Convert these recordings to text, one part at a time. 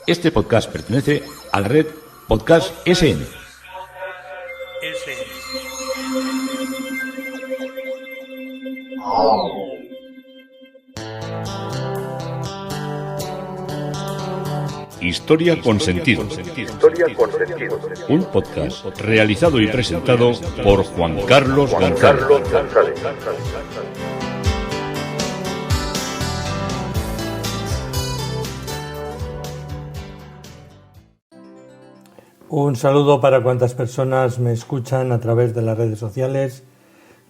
Este podcast pertenece a la red Podcast SN. Historia con sentido. Un podcast realizado y presentado por Juan Carlos González. Un saludo para cuantas personas me escuchan a través de las redes sociales,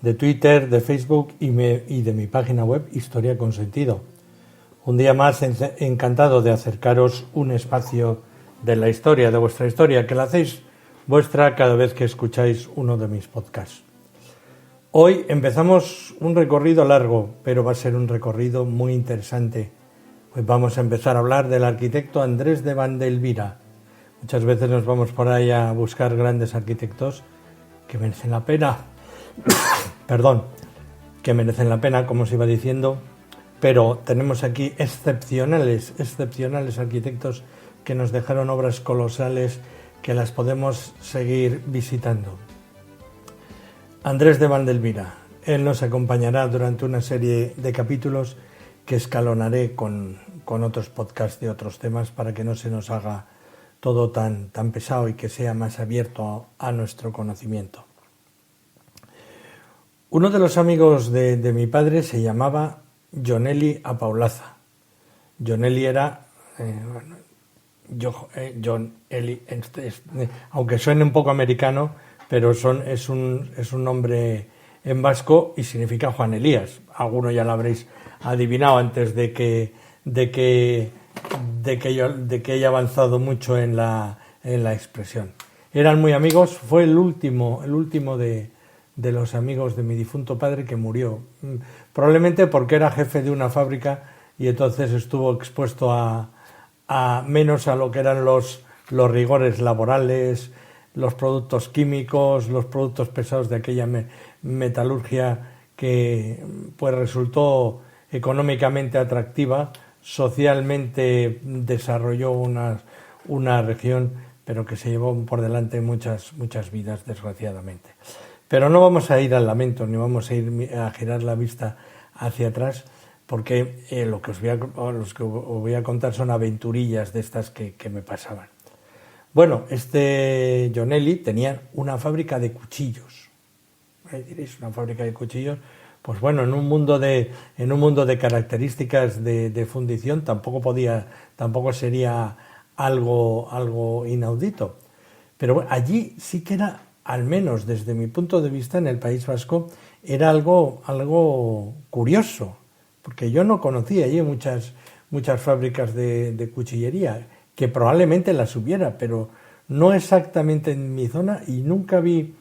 de Twitter, de Facebook y de mi página web Historia con Sentido. Un día más encantado de acercaros un espacio de la historia, de vuestra historia, que la hacéis vuestra cada vez que escucháis uno de mis podcasts. Hoy empezamos un recorrido largo, pero va a ser un recorrido muy interesante. Pues vamos a empezar a hablar del arquitecto Andrés de Vandelvira. Muchas veces nos vamos por ahí a buscar grandes arquitectos que merecen la pena, que merecen la pena, como se iba diciendo, pero tenemos aquí excepcionales arquitectos que nos dejaron obras colosales que las podemos seguir visitando. Andrés de Vandelvira, él nos acompañará durante una serie de capítulos que escalonaré con otros podcasts de otros temas para que no se nos haga todo tan pesado y que sea más abierto a nuestro conocimiento. Uno de los amigos de mi padre se llamaba Jonelli Apaulaza. Jonelli era, John Eli, aunque suene un poco americano, pero es un nombre en vasco y significa Juan Elías. Alguno ya lo habréis adivinado antes de que haya avanzado mucho en la expresión. Eran muy amigos, fue el último de los amigos de mi difunto padre que murió, probablemente porque era jefe de una fábrica y entonces estuvo expuesto a menos a lo que eran los rigores laborales, los productos químicos, los productos pesados de aquella metalurgia que pues resultó económicamente atractiva, socialmente desarrolló una región, pero que se llevó por delante muchas vidas, desgraciadamente. Pero no vamos a ir al lamento, ni vamos a ir a girar la vista hacia atrás, porque lo que os voy a contar son aventurillas de estas que me pasaban. Bueno, este Jonelli tenía una fábrica de cuchillos. Diréis, una fábrica de cuchillos. Pues bueno, en un mundo de características de fundición tampoco sería algo inaudito. Pero bueno, allí sí que era, al menos desde mi punto de vista en el País Vasco, era algo curioso, porque yo no conocía allí muchas fábricas de cuchillería, que probablemente las hubiera, pero no exactamente en mi zona, y nunca vi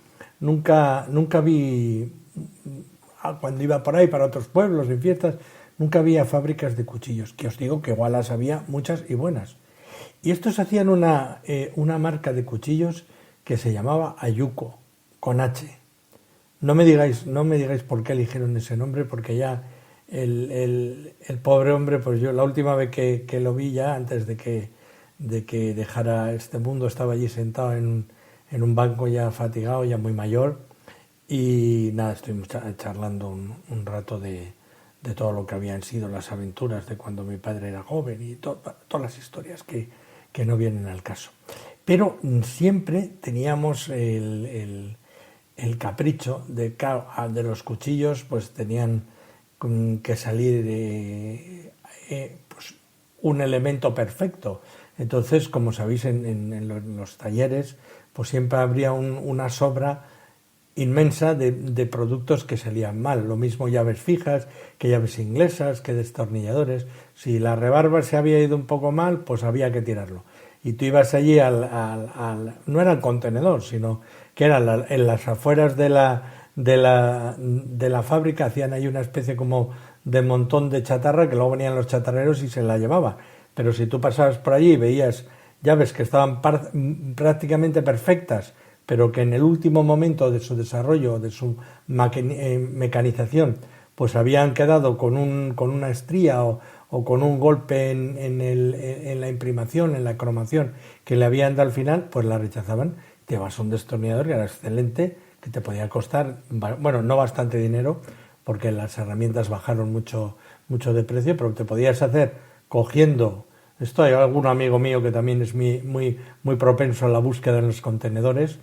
cuando iba por ahí para otros pueblos, en fiestas, nunca había fábricas de cuchillos, que os digo que igual las había muchas y buenas. Y estos hacían una marca de cuchillos que se llamaba Ayuco, con H. No me digáis por qué eligieron ese nombre, porque ya el pobre hombre, pues yo la última vez que lo vi ya, antes de que dejara este mundo, estaba allí sentado en un banco ya fatigado, ya muy mayor. Y nada, estuvimos charlando un rato de todo lo que habían sido las aventuras de cuando mi padre era joven y todas las historias que no vienen al caso. Pero siempre teníamos el capricho de los cuchillos, pues tenían que salir pues un elemento perfecto. Entonces, como sabéis, en los talleres, pues siempre habría una sobra inmensa de productos que salían mal. Lo mismo llaves fijas, que llaves inglesas, que destornilladores. Si la rebarba se había ido un poco mal, pues había que tirarlo. Y tú ibas allí no era el contenedor, sino que era en las afueras de la fábrica, hacían ahí una especie como de montón de chatarra, que luego venían los chatarreros y se la llevaban. Pero si tú pasabas por allí y veías llaves que estaban prácticamente perfectas, pero que en el último momento de su desarrollo, de su mecanización, pues habían quedado con una estría o o con un golpe en la imprimación, en la cromación que le habían dado al final, pues la rechazaban. Te vas a un destornillador que era excelente, que te podía costar, bueno, no bastante dinero, porque las herramientas bajaron mucho de precio, pero te podías hacer cogiendo. Esto hay algún amigo mío que también es muy propenso a la búsqueda en los contenedores,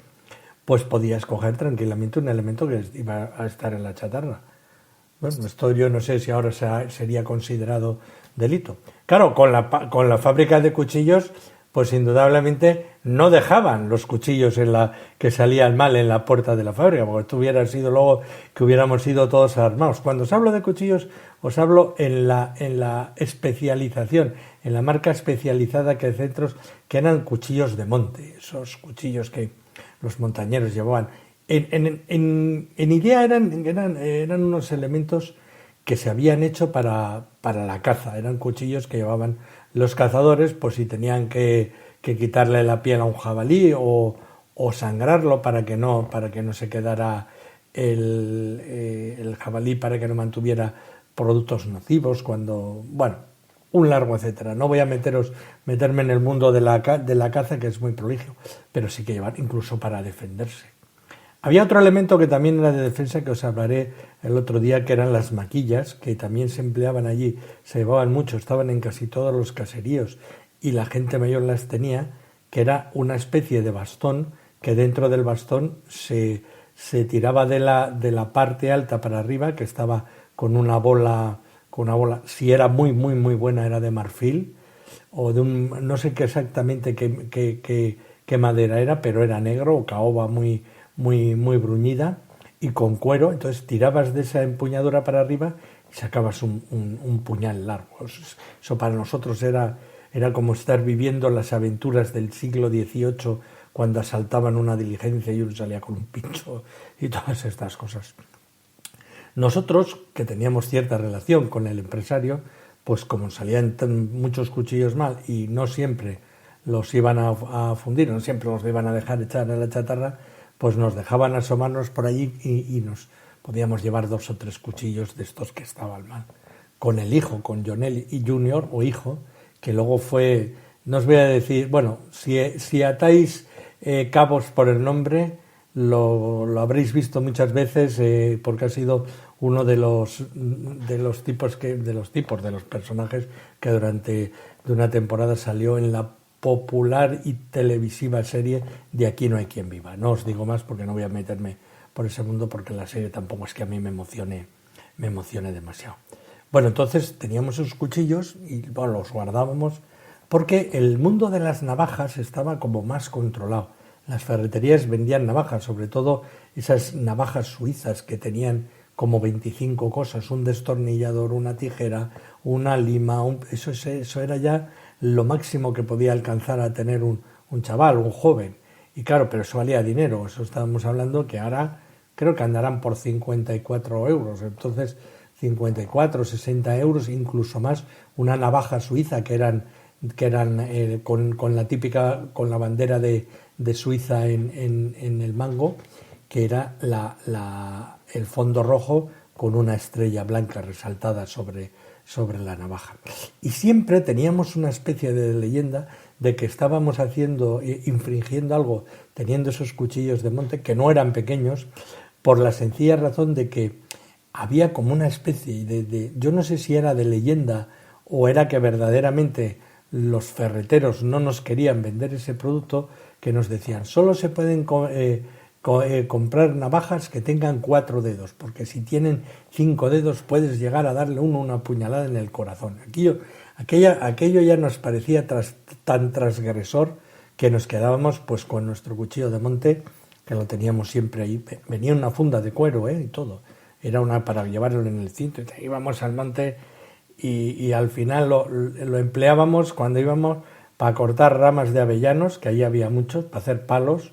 pues podías coger tranquilamente un elemento que iba a estar en la chatarra. Bueno, esto yo no sé si ahora sería considerado delito. Claro, con la fábrica de cuchillos, pues indudablemente no dejaban los cuchillos que salían mal en la puerta de la fábrica, porque esto hubiera sido luego que hubiéramos sido todos armados. Cuando os hablo de cuchillos, os hablo en la especialización, en la marca especializada que hay centros, que eran cuchillos de monte, esos cuchillos que los montañeros llevaban. En idea eran unos elementos que se habían hecho para la caza, eran cuchillos que llevaban los cazadores, pues si tenían que quitarle la piel a un jabalí o sangrarlo para que no se quedara el jabalí, para que no mantuviera productos nocivos, un largo etcétera. No voy a meterme en el mundo de la caza, que es muy prolijo, pero sí que llevar incluso para defenderse. Había otro elemento que también era de defensa, que os hablaré el otro día, que eran las maquillas, que también se empleaban allí, se llevaban mucho, estaban en casi todos los caseríos y la gente mayor las tenía, que era una especie de bastón, que dentro del bastón se tiraba de la parte alta para arriba, que estaba con una bola, si era muy buena, era de marfil, o de no sé qué exactamente qué madera era, pero era negro, o caoba muy bruñida y con cuero. Entonces tirabas de esa empuñadura para arriba y sacabas un puñal largo. Eso para nosotros era como estar viviendo las aventuras del siglo XVIII, cuando asaltaban una diligencia y uno salía con un pincho y todas estas cosas. Nosotros, que teníamos cierta relación con el empresario, pues como salían muchos cuchillos mal y no siempre los iban a fundir, no siempre los iban a dejar echar a la chatarra, pues nos dejaban asomarnos por allí y nos podíamos llevar 2 o 3 cuchillos de estos que estaban mal. Con el hijo, con Jonel y Junior, o hijo, que luego fue, no os voy a decir, bueno, si atáis cabos por el nombre, lo habréis visto muchas veces, porque ha sido uno de los personajes que durante una temporada salió en la popular y televisiva serie de Aquí no hay quien viva. No os digo más porque no voy a meterme por ese mundo, porque la serie tampoco es que a mí me emocione demasiado. Bueno, entonces teníamos esos cuchillos y los guardábamos porque el mundo de las navajas estaba como más controlado. Las ferreterías vendían navajas, sobre todo esas navajas suizas que tenían como 25 cosas, un destornillador, una tijera, una lima, eso era ya lo máximo que podía alcanzar a tener un chaval, un joven. Y claro, pero eso valía dinero, eso estábamos hablando que ahora creo que andarán por 54 euros, entonces 54, 60 euros, incluso más, una navaja suiza que eran con la típica, con la bandera de Suiza en el mango, que era el fondo rojo con una estrella blanca resaltada sobre la navaja. Y siempre teníamos una especie de leyenda de que estábamos infringiendo algo, teniendo esos cuchillos de monte, que no eran pequeños, por la sencilla razón de que había como una especie de yo no sé si era de leyenda o era que verdaderamente los ferreteros no nos querían vender ese producto, que nos decían, solo se pueden comprar navajas que tengan 4 dedos, porque si tienen 5 dedos puedes llegar a darle una puñalada en el corazón. Aquello ya nos parecía tan transgresor que nos quedábamos pues con nuestro cuchillo de monte, que lo teníamos siempre ahí. Venía una funda de cuero y todo. Era para llevarlo en el cinto. Íbamos al monte y al final lo empleábamos cuando íbamos para cortar ramas de avellanos, que ahí había muchos, para hacer palos,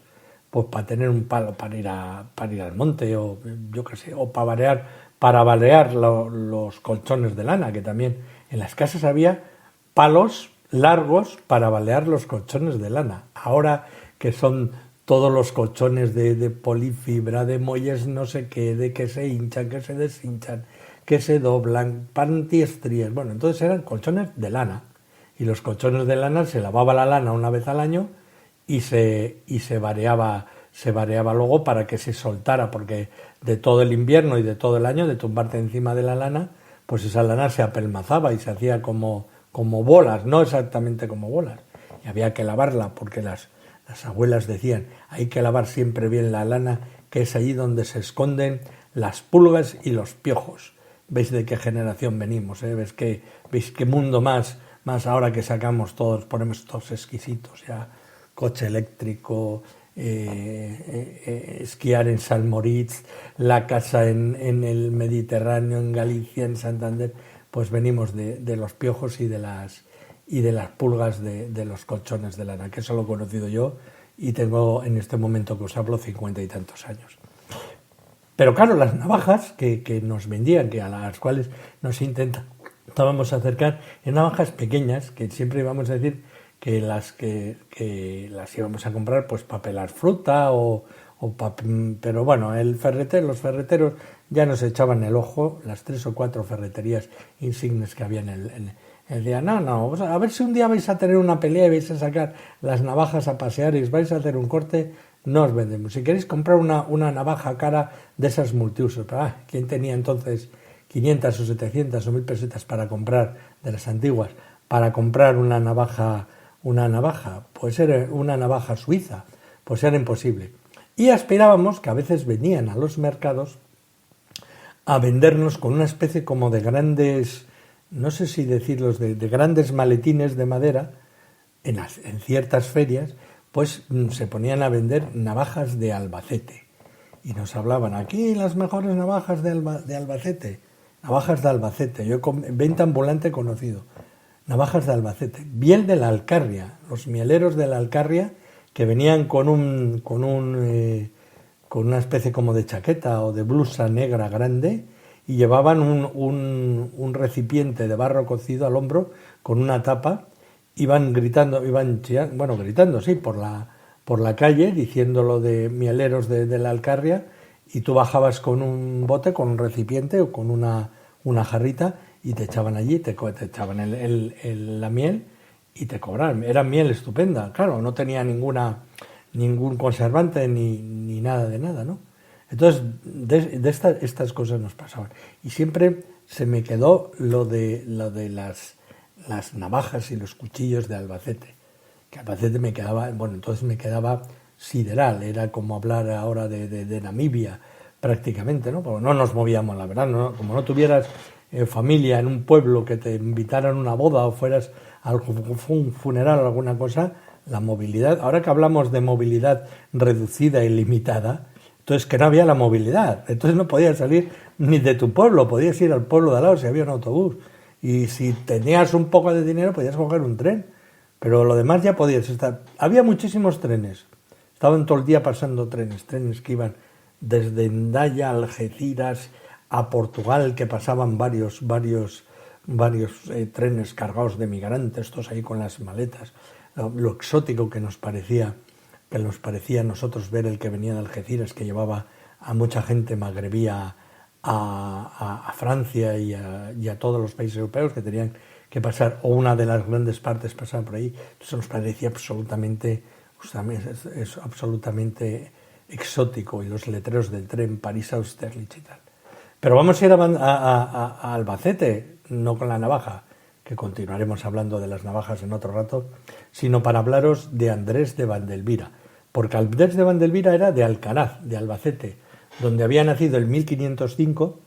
pues para tener un palo para ir al monte, o yo qué sé, o para balear los colchones de lana, que también en las casas había palos largos para balear los colchones de lana. Ahora que son todos los colchones de polifibra, de muelles no sé qué, de que se hinchan, que se deshinchan, que se doblan, pantiestrías. Bueno, entonces eran colchones de lana. Y los colchones de lana se lavaba la lana una vez al año y se variaba luego para que se soltara, porque de todo el invierno y de todo el año, de tumbarte encima de la lana, pues esa lana se apelmazaba y se hacía como bolas, no exactamente como bolas. Y había que lavarla, porque las abuelas decían, hay que lavar siempre bien la lana, que es allí donde se esconden las pulgas y los piojos. ¿Veis de qué generación venimos? ¿Veis qué mundo más ahora que sacamos todos, ponemos todos exquisitos ya, coche eléctrico, esquiar en San Moritz, la casa en el Mediterráneo, en Galicia, en Santander? Pues venimos de los piojos y de las pulgas de los colchones de lana, que eso lo he conocido yo y tengo en este momento que os hablo 50 y tantos años. Pero claro, las navajas que nos vendían, a las cuales nos intentábamos acercar, eran navajas pequeñas, que siempre íbamos a decir que las íbamos a comprar pues para pelar fruta pero bueno, los ferreteros ya nos echaban el ojo, las 3 o 4 ferreterías insignes que había decían, no, a ver si un día vais a tener una pelea y vais a sacar las navajas a pasear y os vais a hacer un corte, no os vendemos. Si queréis comprar una navaja cara de esas multiusos, ¿quién tenía entonces 500 o 700 o 1000 pesetas para comprar, de las antiguas, para comprar una navaja, pues era una navaja suiza? Pues era imposible. Y aspirábamos, que a veces venían a los mercados a vendernos con una especie como de grandes, no sé si decirlos, de grandes maletines de madera, en ciertas ferias, pues se ponían a vender navajas de Albacete. Y nos hablaban, aquí las mejores navajas de Albacete. Navajas de Albacete, yo venta ambulante conocido. Navajas de Albacete. Miel de la Alcarria, los mieleros de la Alcarria, que venían con una especie como de chaqueta o de blusa negra grande, y llevaban un recipiente de barro cocido al hombro con una tapa. Iban gritando, sí, por la calle, diciendo lo de mieleros de la Alcarria, y tú bajabas con un bote, con un recipiente o con una jarrita, y te echaban allí, te echaban la miel y te cobraban. Era miel estupenda, claro, no tenía ningún conservante ni nada de nada, ¿no? Entonces, estas cosas nos pasaban. Y siempre se me quedó lo de las navajas y los cuchillos de Albacete. Que Albacete entonces me quedaba sideral, era como hablar ahora de Namibia, prácticamente, ¿no? Porque no nos movíamos, la verdad, ¿no? Como no tuvieras familia en un pueblo que te invitaran a una boda o fueras a un funeral o alguna cosa, la movilidad, ahora que hablamos de movilidad reducida y limitada, entonces que no había la movilidad, entonces no podías salir ni de tu pueblo, podías ir al pueblo de al lado si había un autobús, y si tenías un poco de dinero podías coger un tren, pero lo demás ya podías estar. Había muchísimos trenes, estaban todo el día pasando trenes que iban desde Hendaya, Algeciras, a Portugal, que pasaban varios trenes cargados de migrantes, todos ahí con las maletas. Lo exótico que nos parecía a nosotros ver el que venía de Algeciras, que llevaba a mucha gente magrebí a Francia y a todos los países europeos que tenían que pasar, o una de las grandes partes pasaba por ahí. Eso nos parecía absolutamente exótico, y los letreros del tren París-Austerlitz y tal. Pero vamos a ir a Albacete, no con la navaja, que continuaremos hablando de las navajas en otro rato, sino para hablaros de Andrés de Vandelvira, porque Andrés de Vandelvira era de Alcaraz, de Albacete, donde había nacido en 1505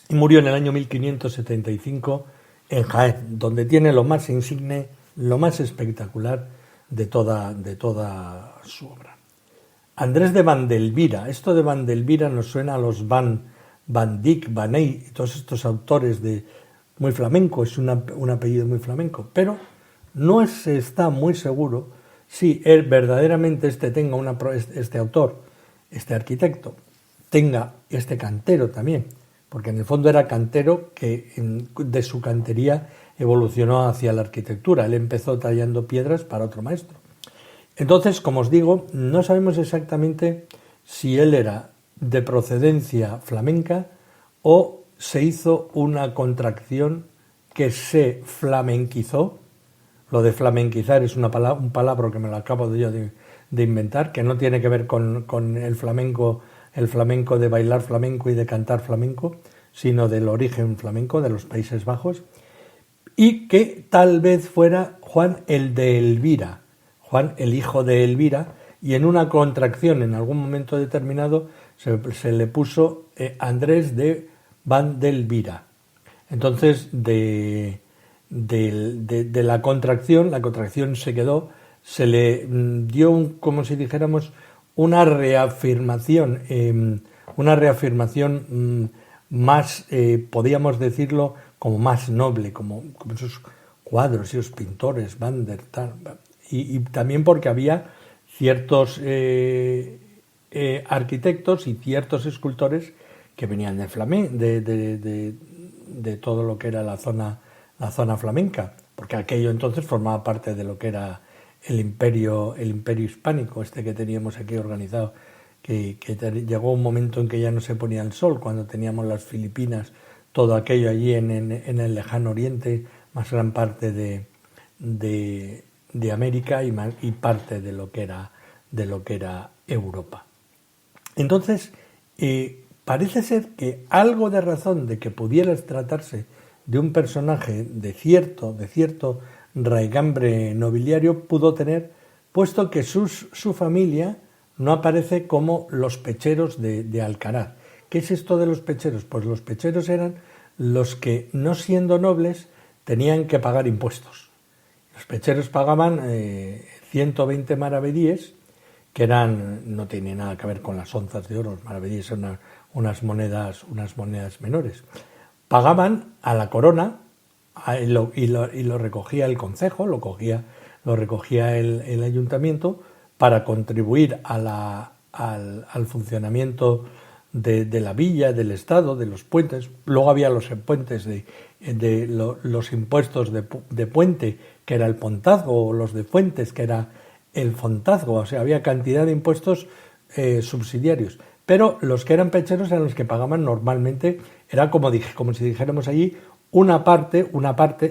y murió en el año 1575 en Jaén, donde tiene lo más insigne, lo más espectacular de toda su obra. Andrés de Vandelvira, esto de Vandelvira nos suena a los Van Dyck, Van Eyck, todos estos autores muy flamenco, es un apellido muy flamenco, pero no se está muy seguro si verdaderamente este autor, este arquitecto, tenga este cantero también, porque en el fondo era cantero que de su cantería evolucionó hacia la arquitectura. Él empezó tallando piedras para otro maestro. Entonces, como os digo, no sabemos exactamente si él era de procedencia flamenca o se hizo una contracción que se flamenquizó. Lo de flamenquizar es un palabra que me lo acabo de inventar, que no tiene que ver con el flamenco de bailar flamenco y de cantar flamenco, sino del origen flamenco de los Países Bajos, y que tal vez fuera Juan el de Elvira, Juan el hijo de Elvira, y en una contracción en algún momento determinado se le puso Andrés de Vandelvira. Entonces de la contracción se quedó, se le dio como si dijéramos una reafirmación más, podríamos decirlo, como más noble, como esos cuadros y esos pintores, Van der Tal, y también porque había ciertos arquitectos y ciertos escultores que venían de todo lo que era la zona flamenca, porque aquello entonces formaba parte de lo que era el imperio hispánico, que teníamos aquí organizado, que llegó un momento en que ya no se ponía el sol, cuando teníamos las Filipinas, todo aquello allí en el lejano oriente, más gran parte de América y parte de lo que era Europa. Entonces, parece ser que algo de razón de que pudiera tratarse de un personaje de cierto raigambre nobiliario pudo tener, puesto que su familia no aparece como los pecheros de Alcaraz. ¿Qué es esto de los pecheros? Pues los pecheros eran los que, no siendo nobles, tenían que pagar impuestos. Los pecheros pagaban 120 maravedíes, que no tiene nada que ver con las onzas de oro. Los maravedíes son unas monedas menores. Pagaban a la corona y lo recogía el concejo, lo recogía el ayuntamiento para contribuir al funcionamiento de la villa, del estado, de los puentes. Luego había los puentes los impuestos de puente, que era el pontazgo, o los de fuentes, que era el fontazgo. O sea, había cantidad de impuestos subsidiarios. Pero los que eran pecheros eran los que pagaban normalmente, era como si dijéramos allí, una parte,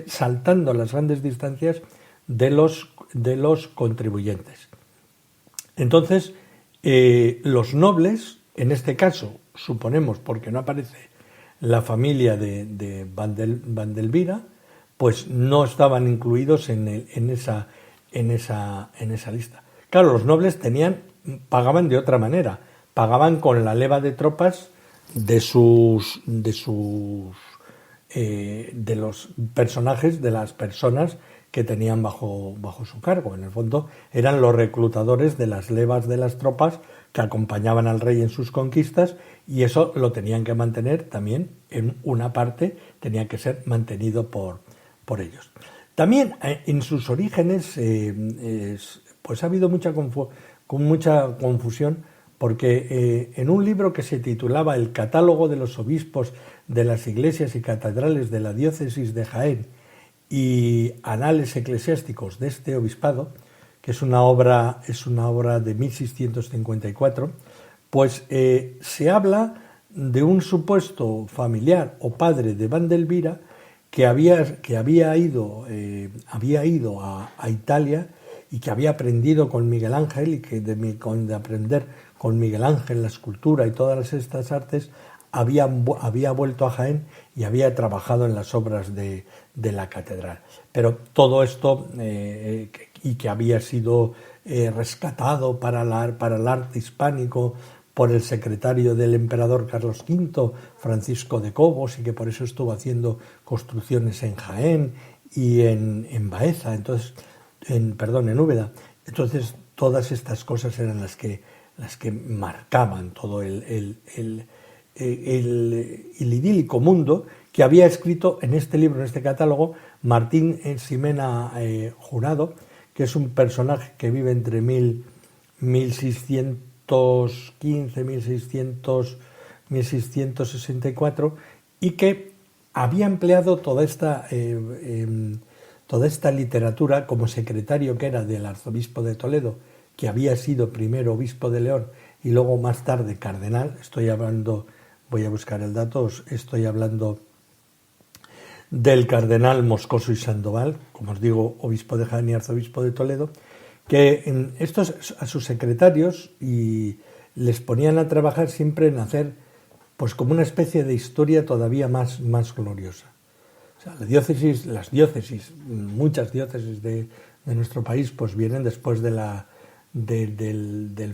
saltando las grandes distancias de los contribuyentes. Entonces, los nobles, en este caso, suponemos, porque no aparece la familia de Vandelvira, pues no estaban incluidos en esa lista. Claro, los nobles pagaban de otra manera, pagaban con la leva de tropas de los personajes, de las personas que tenían bajo su cargo. En el fondo eran los reclutadores de las levas de las tropas que acompañaban al rey en sus conquistas, y eso lo tenían que mantener también, en una parte tenía que ser mantenido por ellos. También en sus orígenes pues ha habido mucha confusión, porque en un libro que se titulaba El catálogo de los obispos de las iglesias y catedrales de la diócesis de Jaén y anales eclesiásticos de este obispado, que es una obra de 1654, pues se habla de un supuesto familiar o padre de Vandelvira que había ido a Italia y que había aprendido con Miguel Ángel, y que de aprender con Miguel Ángel la escultura y todas estas artes había vuelto a Jaén y había trabajado en las obras de la catedral. Pero todo esto, y que había sido rescatado para el arte hispánico por el secretario del emperador Carlos V, Francisco de Cobos, y que por eso estuvo haciendo construcciones en Jaén y en Baeza, en Úbeda. Entonces, todas estas cosas eran las que marcaban todo el idílico mundo que había escrito en este libro, en este catálogo, Martín Ximena Jurado, que es un personaje que vive entre 1615, 1664, y que había empleado toda esta literatura como secretario, que era del arzobispo de Toledo, que había sido primero obispo de León y luego más tarde cardenal. Estoy hablando, voy a buscar el dato, estoy hablando del cardenal Moscoso y Sandoval, como os digo, obispo de Jaén y arzobispo de Toledo, que estos a sus secretarios y les ponían a trabajar siempre en hacer pues como una especie de historia todavía más gloriosa. O sea, las diócesis, muchas diócesis de nuestro país, pues vienen después del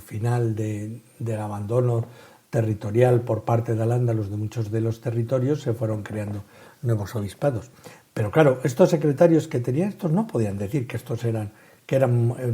final del abandono territorial por parte de Al-Ándalus de muchos de los territorios, se fueron creando nuevos obispados. Pero claro, estos secretarios que tenían, estos no podían decir que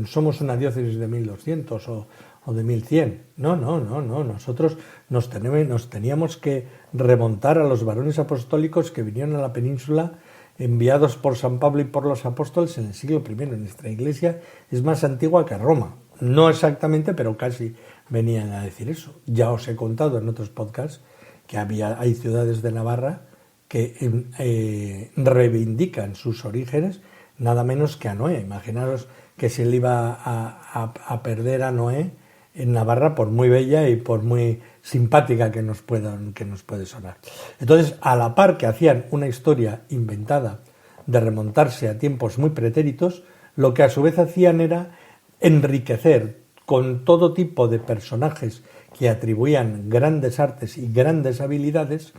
somos una diócesis de 1200 o de 1100. No. Nosotros nos teníamos que remontar a los varones apostólicos que vinieron a la península enviados por San Pablo y por los apóstoles en el siglo I. Nuestra iglesia es más antigua que Roma. No exactamente, pero casi venían a decir eso. Ya os he contado en otros podcasts que hay ciudades de Navarra que reivindican sus orígenes nada menos que a Noé. Imaginaros que se le iba a perder a Noé en Navarra, por muy bella y por muy simpática que nos puede sonar. Entonces, a la par que hacían una historia inventada de remontarse a tiempos muy pretéritos, lo que a su vez hacían era enriquecer con todo tipo de personajes que atribuían grandes artes y grandes habilidades,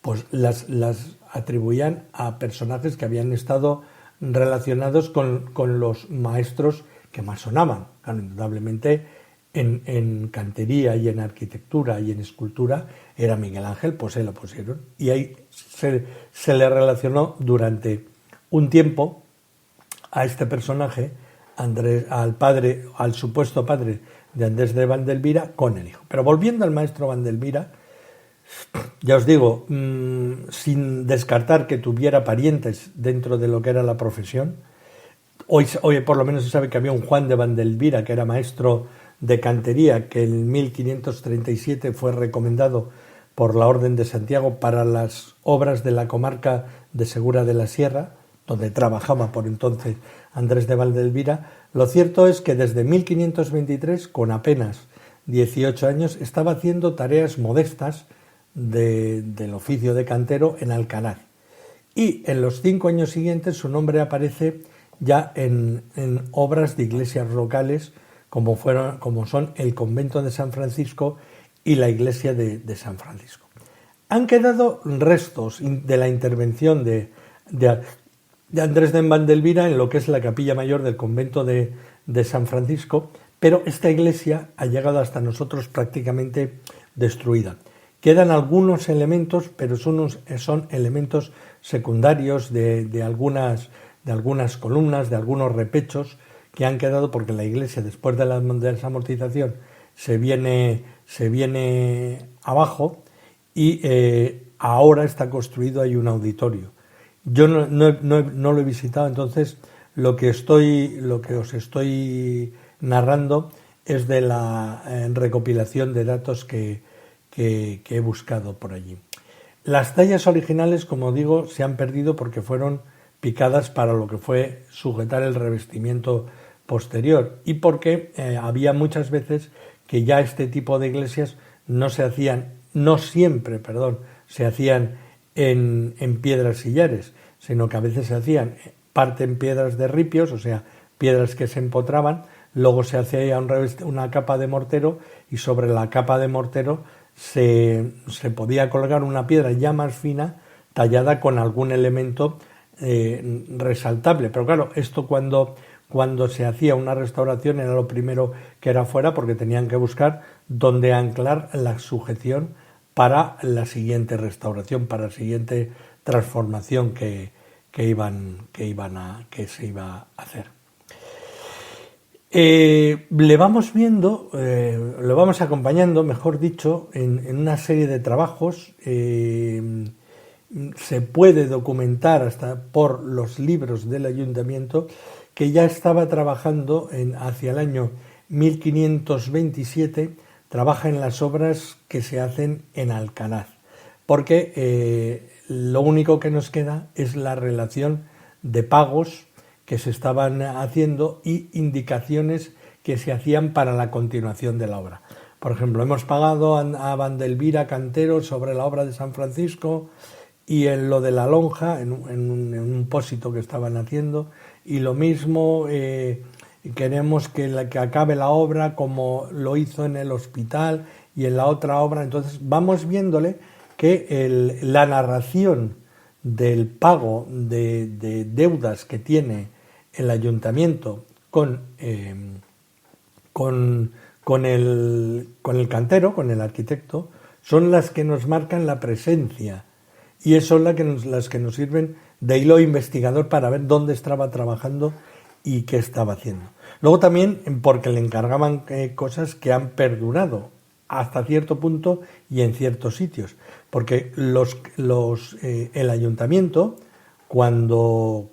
pues las atribuían a personajes que habían estado relacionados con los maestros que más sonaban. Claro, indudablemente en cantería y en arquitectura y en escultura era Miguel Ángel, pues se lo pusieron. Y ahí se le relacionó durante un tiempo a este personaje, al supuesto padre de Andrés de Vandelvira, con el hijo. Pero volviendo al maestro Vandelvira, ya os digo, sin descartar que tuviera parientes dentro de lo que era la profesión, hoy por lo menos se sabe que había un Juan de Vandelvira que era maestro de cantería, que en 1537 fue recomendado por la Orden de Santiago para las obras de la comarca de Segura de la Sierra, donde trabajaba por entonces Andrés de Vandelvira. Lo cierto es que desde 1523, con apenas 18 años, estaba haciendo tareas modestas del oficio de cantero en Alcanar. Y en los 5 años siguientes su nombre aparece ya en obras de iglesias locales como son el convento de San Francisco y la iglesia de San Francisco. Han quedado restos de la intervención de Andrés de Vandelvira en lo que es la capilla mayor del convento de San Francisco, pero esta iglesia ha llegado hasta nosotros prácticamente destruida. Quedan algunos elementos, pero son elementos secundarios de algunas columnas, de algunos repechos que han quedado porque la iglesia, después de la desamortización, se viene abajo y ahora está construido, hay un auditorio. Yo no lo he visitado, entonces lo que os estoy narrando es de la recopilación de datos que he buscado por allí. Las tallas originales, como digo, se han perdido porque fueron picadas para lo que fue sujetar el revestimiento posterior y porque había muchas veces que ya este tipo de iglesias no siempre se hacían en piedras sillares, sino que a veces se hacían parte en piedras de ripios, o sea, piedras que se empotraban, luego se hacía una capa de mortero y sobre la capa de mortero se podía colgar una piedra ya más fina tallada con algún elemento resaltable. Pero claro, esto cuando se hacía una restauración era lo primero que era fuera, porque tenían que buscar dónde anclar la sujeción para la siguiente restauración, para la siguiente transformación que se iba a hacer. Le vamos viendo, lo vamos acompañando, mejor dicho, en una serie de trabajos. Se puede documentar hasta por los libros del ayuntamiento que ya estaba trabajando hacia el año 1527, trabaja en las obras que se hacen en Alcanar, porque lo único que nos queda es la relación de pagos que se estaban haciendo y indicaciones que se hacían para la continuación de la obra. Por ejemplo, hemos pagado a Vandelvira Cantero sobre la obra de San Francisco y en lo de la lonja, en un pósito que estaban haciendo, y lo mismo queremos que acabe la obra como lo hizo en el hospital y en la otra obra. Entonces vamos viéndole que la narración del pago de deudas que tiene el ayuntamiento con el cantero, con el arquitecto, son las que nos marcan la presencia y son las que nos sirven de hilo investigador para ver dónde estaba trabajando y qué estaba haciendo. Luego también porque le encargaban cosas que han perdurado hasta cierto punto y en ciertos sitios, porque el ayuntamiento cuando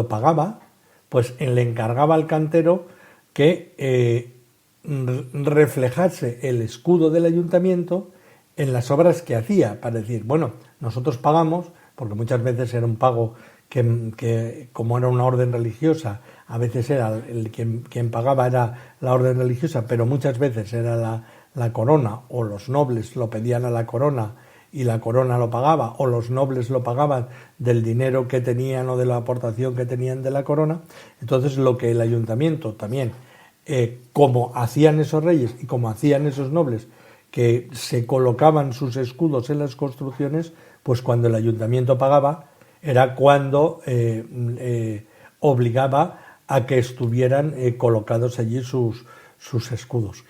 pagaba, pues le encargaba al cantero que reflejase el escudo del ayuntamiento en las obras que hacía, para decir, bueno, nosotros pagamos, porque muchas veces era un pago que como era una orden religiosa, a veces era quien pagaba era la orden religiosa, pero muchas veces era la corona, o los nobles lo pedían a la corona y la corona lo pagaba, o los nobles lo pagaban del dinero que tenían o de la aportación que tenían de la corona. Entonces lo que el ayuntamiento también, como hacían esos reyes y como hacían esos nobles, que se colocaban sus escudos en las construcciones, pues cuando el ayuntamiento pagaba era cuando obligaba a que estuvieran colocados allí sus escudos.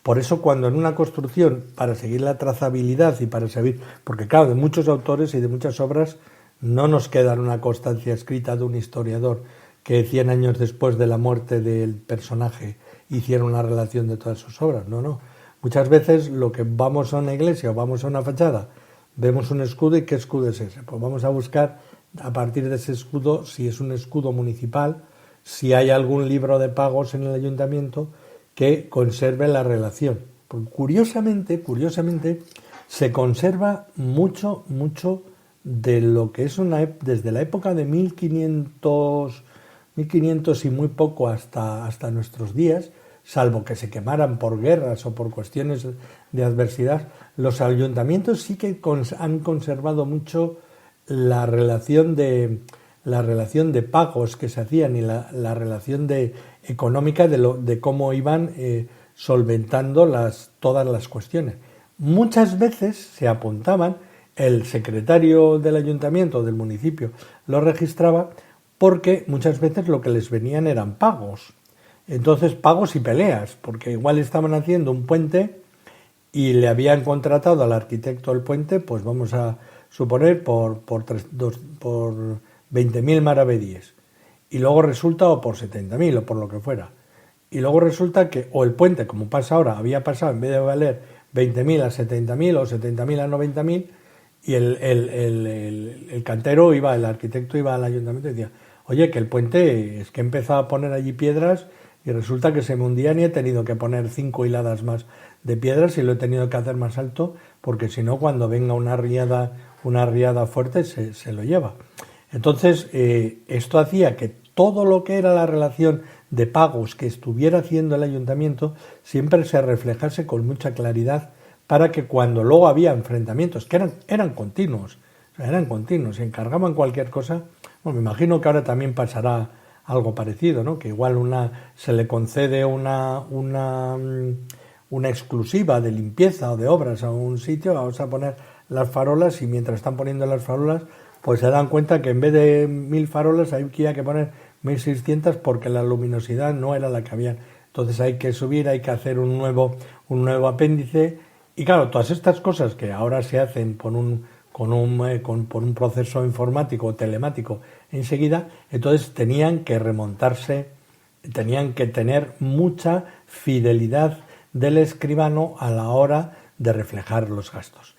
Por eso cuando en una construcción, para seguir la trazabilidad y para seguir, porque claro, de muchos autores y de muchas obras no nos queda una constancia escrita de un historiador que 100 años después de la muerte del personaje hiciera una relación de todas sus obras, no. Muchas veces lo que vamos a una iglesia o vamos a una fachada, vemos un escudo y ¿qué escudo es ese? Pues vamos a buscar a partir de ese escudo si es un escudo municipal, si hay algún libro de pagos en el ayuntamiento que conserve la relación. Porque curiosamente, se conserva mucho de lo que es desde la época de 1500 y muy poco hasta nuestros días, salvo que se quemaran por guerras o por cuestiones de adversidad, los ayuntamientos sí que han conservado mucho la relación de pagos que se hacían y la relación económica de cómo iban solventando todas las cuestiones. Muchas veces se apuntaban, el secretario del ayuntamiento o del municipio lo registraba, porque muchas veces lo que les venían eran pagos. Entonces, pagos y peleas, porque igual estaban haciendo un puente y le habían contratado al arquitecto del puente, pues vamos a suponer por 20.000 maravedíes. Y luego resulta, o por 70.000 o por lo que fuera. Y luego resulta que, o el puente, como pasa ahora, había pasado, en vez de valer 20.000 a 70.000 o 70.000 a 90.000, y el cantero el arquitecto iba al ayuntamiento y decía, oye, que el puente es que he empezado a poner allí piedras y resulta que se me hundían y he tenido que poner 5 hiladas más de piedras y lo he tenido que hacer más alto porque si no cuando venga una riada fuerte se lo lleva. Entonces esto hacía que todo lo que era la relación de pagos que estuviera haciendo el ayuntamiento siempre se reflejase con mucha claridad para que cuando luego había enfrentamientos, que eran continuos, se encargaban cualquier cosa. Bueno, me imagino que ahora también pasará algo parecido, ¿no? Que igual se le concede una exclusiva de limpieza o de obras a un sitio, vamos a poner las farolas y mientras están poniendo las farolas, pues se dan cuenta que en vez de 1.000 farolas hay que poner 1.600 porque la luminosidad no era la que había. Entonces hay que subir, hay que hacer un nuevo apéndice y claro, todas estas cosas que ahora se hacen por un proceso informático o telemático enseguida, entonces tenían que remontarse, tenían que tener mucha fidelidad del escribano a la hora de reflejar los gastos.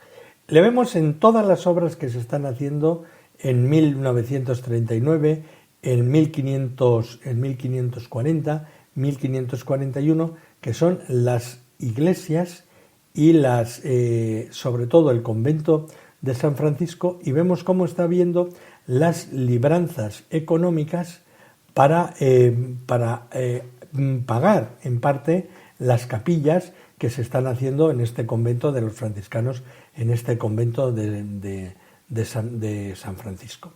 Le vemos en todas las obras que se están haciendo en 1939, en 1540, 1541, que son las iglesias y sobre todo el convento de San Francisco, y vemos cómo está habiendo las libranzas económicas para pagar en parte las capillas que se están haciendo en este convento de los franciscanos, en este convento de San Francisco.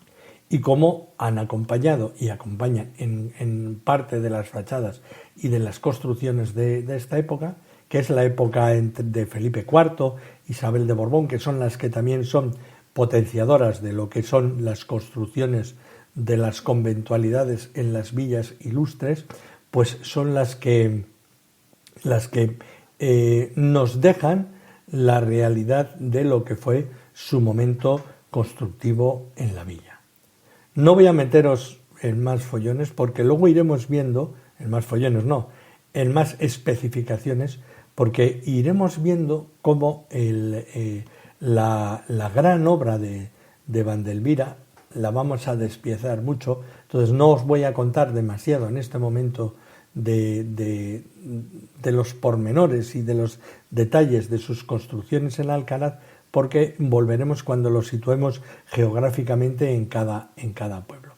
Y cómo han acompañado y acompañan en parte de las fachadas y de las construcciones de esta época, que es la época de Felipe IV, Isabel de Borbón, que son las que también son potenciadoras de lo que son las construcciones de las conventualidades en las villas ilustres, pues son las que nos dejan la realidad de lo que fue su momento constructivo en la villa. No voy a meteros en más follones porque luego iremos viendo, en más follones no, en más especificaciones, porque iremos viendo cómo la gran obra de Vandelvira la vamos a despiezar mucho. Entonces no os voy a contar demasiado en este momento de los pormenores y de los detalles de sus construcciones en Alcaraz, porque volveremos cuando lo situemos geográficamente en cada pueblo.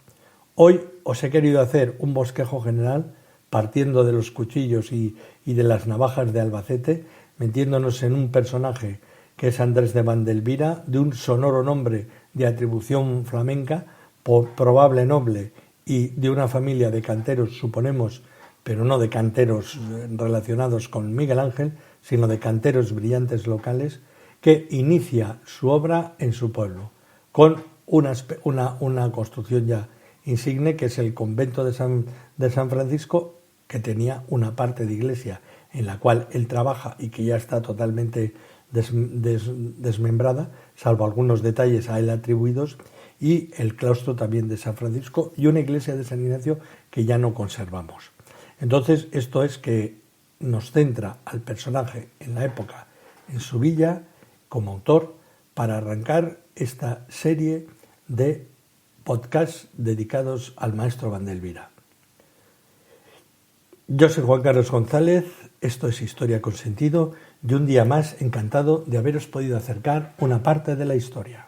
Hoy os he querido hacer un bosquejo general partiendo de los cuchillos y de las navajas de Albacete, metiéndonos en un personaje que es Andrés de Vandelvira, de un sonoro nombre de atribución flamenca, probable noble y de una familia de canteros, suponemos, pero no de canteros relacionados con Miguel Ángel, sino de canteros brillantes locales, que inicia su obra en su pueblo, con una construcción ya insigne, que es el convento de San Francisco, que tenía una parte de iglesia en la cual él trabaja y que ya está totalmente desmembrada, salvo algunos detalles a él atribuidos, y el claustro también de San Francisco y una iglesia de San Ignacio que ya no conservamos. Entonces, esto es que nos centra al personaje en la época, en su villa, como autor, para arrancar esta serie de podcasts dedicados al maestro Vandelvira. Yo soy Juan Carlos González, esto es Historia con Sentido, y un día más encantado de haberos podido acercar una parte de la historia.